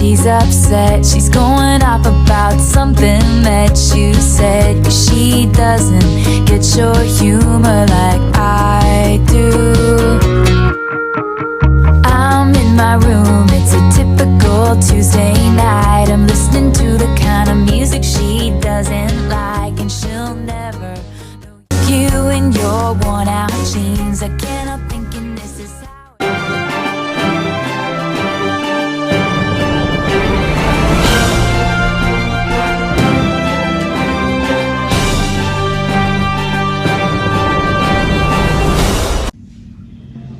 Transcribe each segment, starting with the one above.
she's upset. She's going off about something that you said. 'Cause she doesn't get your humor like I do. I'm in my room, it's a typical Tuesday night. I'm listening to the kind of music she doesn't like, and she'll never know you in your worn out jeans. I cannot thinking this is how.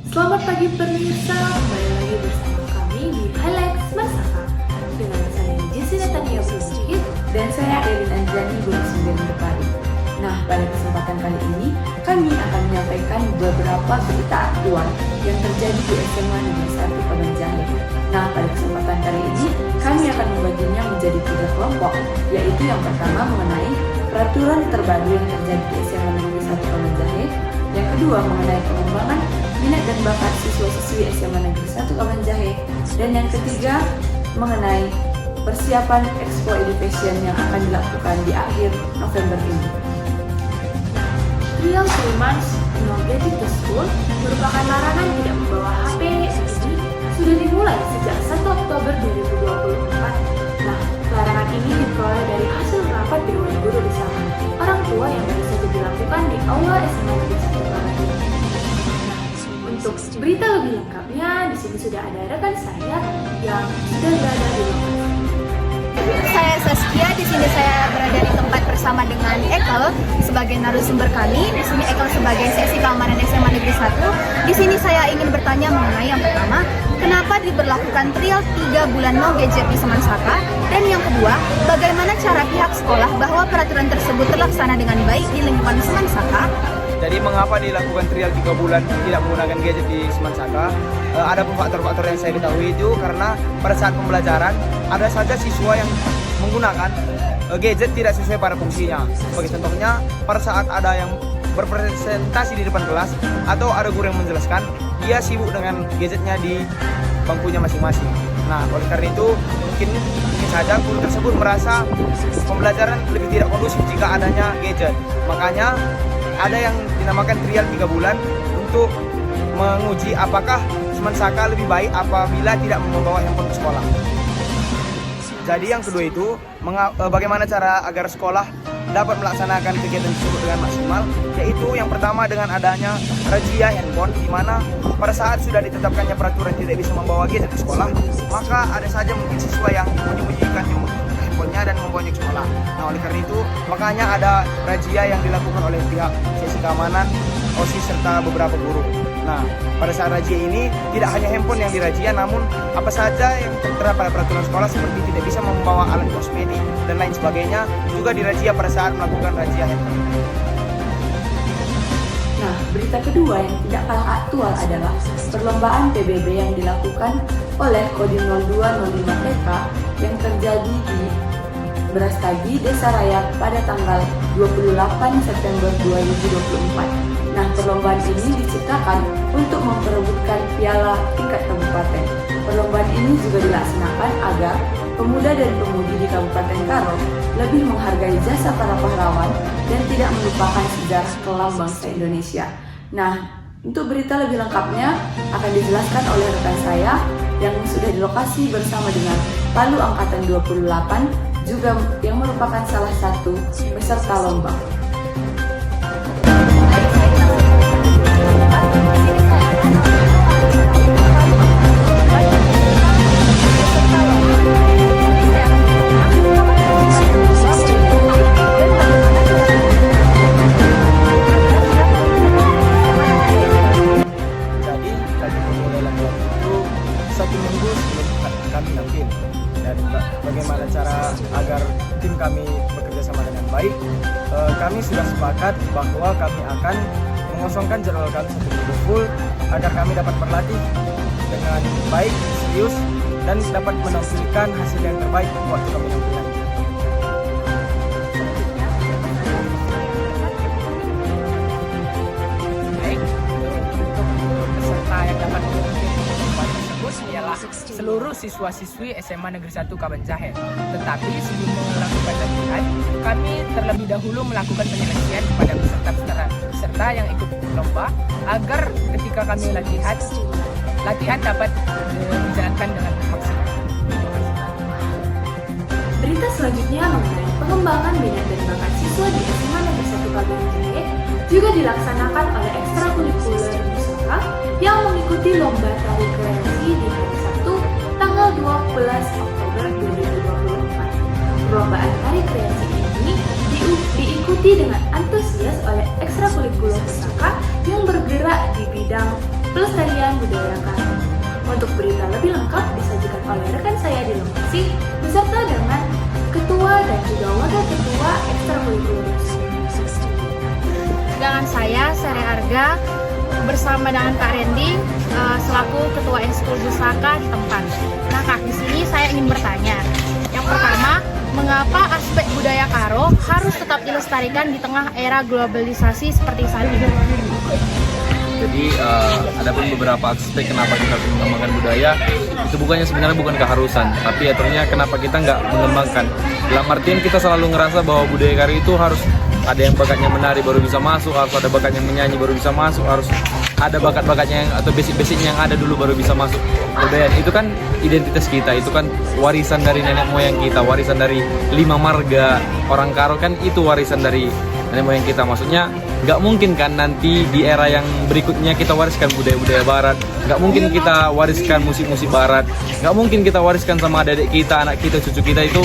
Selamat pagi pemirsa, kembali lagi bersama kami di Highlights Masaka dengan saya Jesse Natania Brunjit dan saya Erin Anjani Guru 9 Bali. Nah, pada kesempatan kali ini kami akan menyampaikan beberapa berita aktual yang terjadi di SMA Negeri 1 Kabanjahe. Nah, pada kesempatan kali ini kami akan membaginya menjadi 3 kelompok, yaitu yang pertama mengenai peraturan terbaru yang terjadi di SMA Negeri 1 Kabanjahe, yang kedua mengenai pengembangan minat dan bakat siswa-siswi SMA Negeri 1 Kabanjahe, dan yang ketiga mengenai persiapan Expo Education yang akan dilakukan di akhir November ini. Trial 3 months no gadget to school merupakan larangan tidak membawa HP ini sudah dimulai sejak 1 Oktober 2024. Nah, larangan ini diperoleh dari hasil rapat Dewan Guru bersama orang tua yang baru saja dilakukan di Aula SMA Negeri 1 Kabanjahe. Untuk berita lebih lengkapnya, di sini sudah ada rekan saya yang sudah berada di lokasi. Saya Saskia, di sini saya berada di tempat bersama dengan Ekel sebagai narasumber kami. Di sini Ekel sebagai seksi keamanan SMA Negeri 1. Di sini saya ingin bertanya mengenai yang pertama, kenapa diberlakukan trial 3 bulan no gadget di Semansaka? Dan yang kedua, bagaimana cara pihak sekolah bahwa peraturan tersebut terlaksana dengan baik di lingkungan Semansaka? Jadi mengapa dilakukan trial 3 bulan tidak menggunakan gadget di Semansaka? Ada faktor-faktor yang saya ketahui itu karena pada saat pembelajaran ada saja siswa yang menggunakan gadget tidak sesuai pada fungsinya. Sebagai contohnya, pada saat ada yang berpresentasi di depan kelas atau ada guru yang menjelaskan, dia sibuk dengan gadgetnya di bangkunya masing-masing. Nah, oleh karena itu mungkin saja guru tersebut merasa pembelajaran lebih tidak kondusif jika adanya gadget. Makanya ada yang dinamakan trial 3 bulan untuk menguji apakah Semansaka lebih baik apabila tidak membawa handphone ke sekolah. Jadi yang kedua itu, bagaimana cara agar sekolah dapat melaksanakan kegiatan tersebut dengan maksimal, yaitu yang pertama dengan adanya razia handphone, di mana pada saat sudah ditetapkannya peraturan tidak bisa membawa gadget ke sekolah, maka ada saja mungkin siswa yang menyembunyikan handphonenya dan membawanya ke sekolah. Nah, oleh karena itu, makanya ada razia yang dilakukan oleh pihak seksi keamanan, OSIS, serta beberapa guru. Nah, pada saat razia ini tidak hanya handphone yang dirazia, namun apa saja yang tertera pada peraturan sekolah seperti tidak bisa membawa alat kosmetik dan lain sebagainya juga dirazia pada saat melakukan razia handphone. Nah, berita kedua yang tidak kalah aktual adalah perlombaan PBB yang dilakukan oleh Kodim 0205 TK yang terjadi di Brastagi, Desa Raya pada tanggal 28 September 2024. Nah, perlombaan ini diciptakan untuk memperebutkan piala tingkat kabupaten. Perlombaan ini juga dilaksanakan agar pemuda dan pemudi di Kabupaten Karo lebih menghargai jasa para pahlawan dan tidak melupakan sejarah kelam bangsa Indonesia. Nah, untuk berita lebih lengkapnya akan dijelaskan oleh rekan saya yang sudah di lokasi bersama dengan Palu Angkatan 28, juga yang merupakan salah satu peserta lomba. Bagaimana cara agar tim kami bekerja sama dengan baik, kami sudah sepakat bahwa kami akan mengosongkan jadwal kami 1 minggu full agar kami dapat berlatih dengan baik, serius, dan dapat menampilkan hasil yang terbaik waktu kami tampilkan. Baik, untuk peserta yang dapat mengikuti lomba tersebut ialah seluruh siswa-siswi SMA Negeri 1 Kabanjahe. Tetapi sebelum melakukan latihan, kami terlebih dahulu melakukan penyeleksian kepada peserta yang ikut lomba agar ketika kami latihan dapat dijalankan dengan maksimal. Berita selanjutnya mengenai pengembangan minat dan bakat siswa di SMA Negeri 1 Kabanjahe juga dilaksanakan oleh ekstrakurikuler Pusaka yang mengikuti lomba tari kreasi di hari Sabtu tanggal 12 Oktober 2024. Perlombaan tari kreasi ini diikuti dengan antusias oleh ekstrakurikuler Pusaka yang bergerak di bidang pelestarian budaya Karo. Untuk berita lebih lengkap disajikan oleh rekan saya di lokasi beserta dengan ketua dan juga wakil ketua ekstrakurikuler. Dengan saya, Sere Arga, bersama dengan Kak Randy selaku ketua ekskul Pusaka di tempat. Nah Kak, di sini saya ingin bertanya. Yang pertama, mengapa aspek budaya Karo harus tetap dilestarikan di tengah era globalisasi seperti saat ini? Jadi ada pun beberapa aspek kenapa kita harus mengembangkan budaya. Itu sebenarnya bukan keharusan, tapi aturannya kenapa kita nggak mengembangkan. Dalam artian kita selalu ngerasa bahwa budaya Karo itu harus ada yang bakatnya menari baru bisa masuk, harus ada bakatnya menyanyi baru bisa masuk, harus ada bakat-bakatnya atau basic-basicnya yang ada dulu baru bisa masuk. Budaya itu kan identitas kita, itu kan warisan dari nenek moyang kita, warisan dari 5 marga orang Karo kan itu warisan dari nenek moyang kita. Maksudnya nggak mungkin kan nanti di era yang berikutnya kita wariskan budaya-budaya barat, nggak mungkin kita wariskan musik-musik barat, nggak mungkin kita wariskan sama adik-adik kita, anak kita, cucu kita itu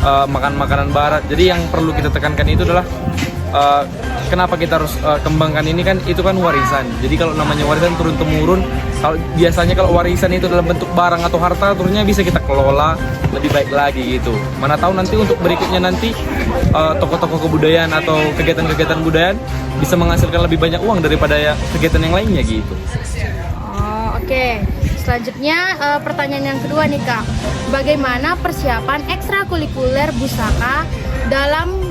makan makanan barat. Jadi yang perlu kita tekankan itu adalah kenapa kita harus kembangkan ini kan, itu kan warisan. Jadi kalau namanya warisan turun temurun, kalau biasanya kalau warisan itu dalam bentuk barang atau harta, turunnya bisa kita kelola lebih baik lagi gitu. Mana tahu nanti untuk berikutnya nanti tokoh-tokoh kebudayaan atau kegiatan-kegiatan budayaan bisa menghasilkan lebih banyak uang daripada kegiatan yang lainnya gitu. Oke. Selanjutnya pertanyaan yang kedua nih Kak, bagaimana persiapan ekstrakurikuler Pusaka dalam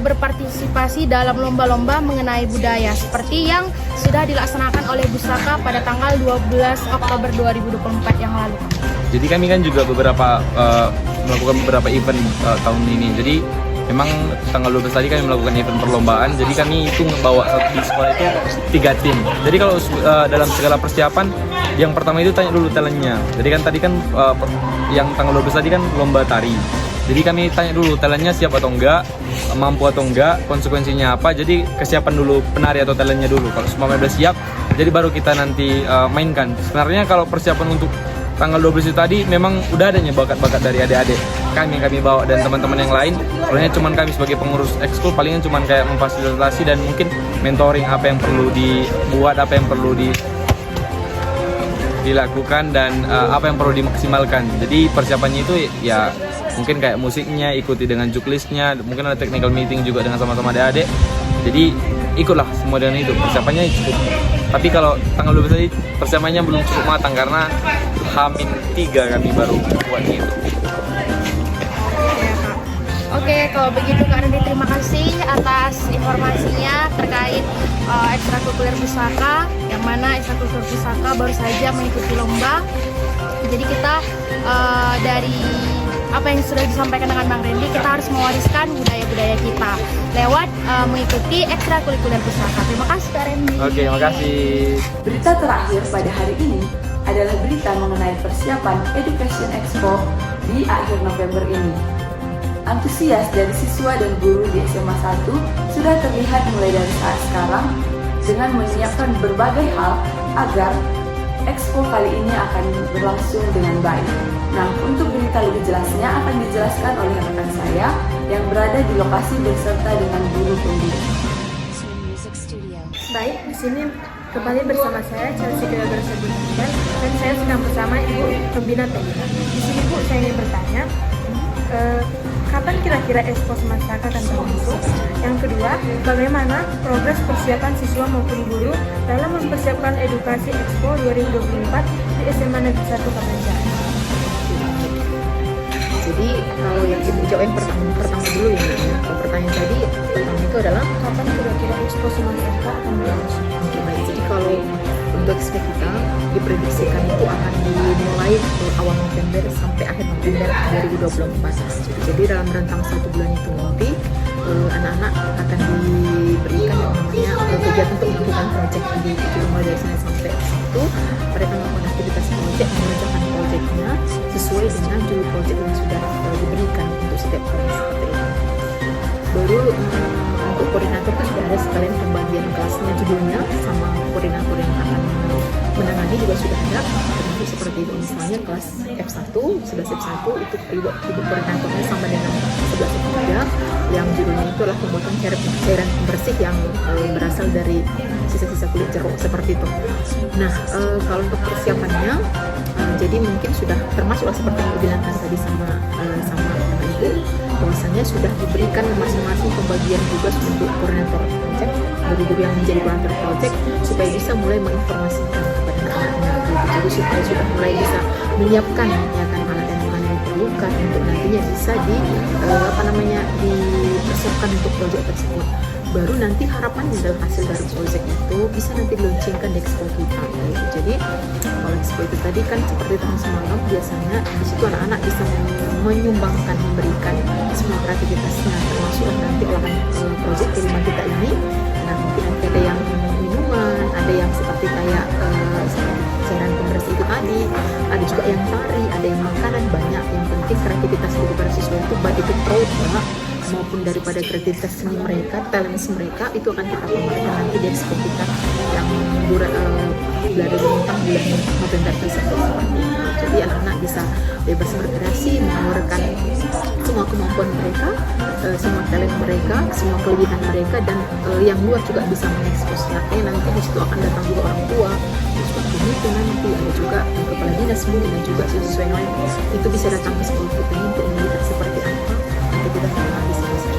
berpartisipasi dalam lomba-lomba mengenai budaya seperti yang sudah dilaksanakan oleh Pusaka pada tanggal 12 Oktober 2024 yang lalu? Jadi kami kan juga melakukan beberapa event tahun ini. Jadi memang tanggal 12 tadi kami melakukan event perlombaan. Jadi kami itu ngebawa di sekolah itu 3 tim. Jadi kalau dalam segala persiapan, yang pertama itu tanya dulu talentnya. Jadi kan tadi kan yang tanggal 12 tadi kan lomba tari. Jadi kami tanya dulu talentnya siap atau enggak, mampu atau enggak, konsekuensinya apa. Jadi kesiapan dulu penari atau talentnya dulu. Kalau semua udah siap, jadi baru kita nanti mainkan. Sebenarnya kalau persiapan untuk tanggal 12 itu tadi memang udah adanya bakat-bakat dari adik-adik kami yang kami bawa dan teman-teman yang lain. Soalnya cuman kami sebagai pengurus ekskul palingan cuman kayak memfasilitasi dan mungkin mentoring apa yang perlu dibuat, apa yang perlu dilakukan dan apa yang perlu dimaksimalkan. Jadi persiapannya itu ya mungkin kayak musiknya ikuti dengan juklisnya, mungkin ada technical meeting juga dengan sama-sama adik-adik. Jadi ikutlah semua dengan itu, persiapannya cukup. Tapi kalau tanggal 12 tadi persiapannya belum cukup matang karena H-3 kami baru buat gitu. Oke, kalau begitu Kak Randy, terima kasih atas informasinya terkait ekstrakurikuler Pusaka, yang mana ekstrakurikuler Pusaka baru saja mengikuti lomba. Jadi kita dari apa yang sudah disampaikan dengan Bang Randy, kita harus mewariskan budaya-budaya kita lewat mengikuti ekstrakurikuler Pusaka. Terima kasih Kak Randy. Oke, terima kasih. Berita terakhir pada hari ini adalah berita mengenai persiapan Education Expo di akhir November ini. Antusias dari siswa dan guru di SMA 1 sudah terlihat mulai dari saat sekarang dengan menyiapkan berbagai hal agar Expo kali ini akan berlangsung dengan baik. Nah, untuk berita lebih jelasnya akan dijelaskan oleh rekan saya yang berada di lokasi beserta dengan guru pembimbing. Baik, di sini kembali bersama saya Chelsea Dewa Bersebutan dan saya sedang bersama Ibu Pembina TK. Di sini Bu, saya ingin bertanya, kapan kira-kira Expo Semasaka akan berlangsung? Yang kedua, bagaimana progres persiapan siswa maupun guru dalam mempersiapkan edukasi Expo 2024 di SMA Negeri 1 Kabanjahe? Jadi kalau yang Ibu jawab yang pertama dulu ya, pertanyaan tadi pertama itu adalah Kapan kira-kira Expo Semasaka akan berlangsung? Oke, baik. Jadi kalau untuk ekspek kita diprediksikan itu akan dimulai awal November September 2024. Jadi dalam rentang 1 bulan itu nanti anak-anak akan diberikan yang namanya kegiatan untuk melakukan proyek di rumah dari Senin sampai Sabtu. Mereka melakukan aktivitas proyek, mengerjakan proyeknya sesuai dengan judul proyek yang sudah diberikan untuk setiap hari seperti itu. Baru untuk koordinator itu sudah ada sekalian pembagian kelasnya judulnya, sama koordinator yang akan menangani juga sudah ada. Jadi seperti itu, misalnya kelas F1, 11 F1 itu ibu koordinatornya sama dengan 11 F3 yang judulnya itu adalah pembuatan cairan pembersih yang berasal dari sisa-sisa kulit jeruk seperti itu. Nah, kalau untuk persiapannya, jadi mungkin sudah termasuklah seperti yang dibilangkan tadi sama ibu, bahwasanya sudah diberikan masing-masing pembagian tugas untuk koordinator project, guru-guru yang menjadi koordinator project, supaya bisa mulai menginformasikan kepada anak-anaknya. Jadi supaya sudah mulai bisa menyiapkan ya kan alat yang diperlukan untuk nantinya bisa dipersiapkan untuk proyek tersebut. Baru nanti harapannya dalam hasil dari proyek itu bisa nanti diluncurkan di expo kita. Jadi kalau expo itu tadi kan seperti tahun semalam, biasanya di situ anak-anak bisa menyumbangkan, memberikan semua kreativitasnya, termasuk nanti olahan proyek di rumah kita ini. Nah, mungkin nanti ada yang minuman, ada yang seperti kayak seperti cairan pembersih itu tadi, ada juga yang tari, ada yang makanan, banyak. Yang penting kreativitas dari para siswa itu baik itu proud maupun daripada kreativitas seni mereka, talents mereka itu akan kita pamerkan nanti di expo kita yang berada di bintang bulan November seperti itu. Jadi anak-anak bisa bebas berkreasi, mengeluarkan semua kemampuan mereka, semua talent mereka, semua kelebihan mereka, dan yang luar juga bisa mengeksposnya. Nanti di situ akan datang juga orang tua, siswa komite nanti ada juga kepala dinas mungkin dan juga siswa yang lain itu bisa datang ke sekolah kita ini untuk melihat seperti apa aktivitas yang habis selesai.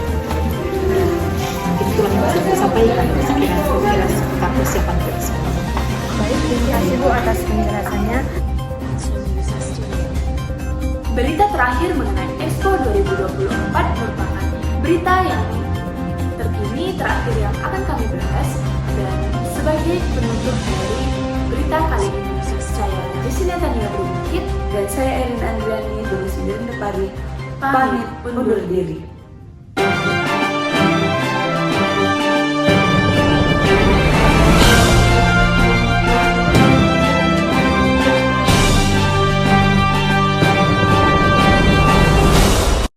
Mungkin itulah yang bisa saya sampaikan sekiranya seputar persiapan ke sekolah. Baik, terima kasih Bu atas penjelasannya. Berita terakhir mengenai Expo 2024 merupakan berita yang terkini terakhir yang akan kami bahas, dan sebagai penutup dari berita kali ini, saya Desina Tania Bukit dan saya Erin Andriani dari Sindiri Nepari pamit undur diri.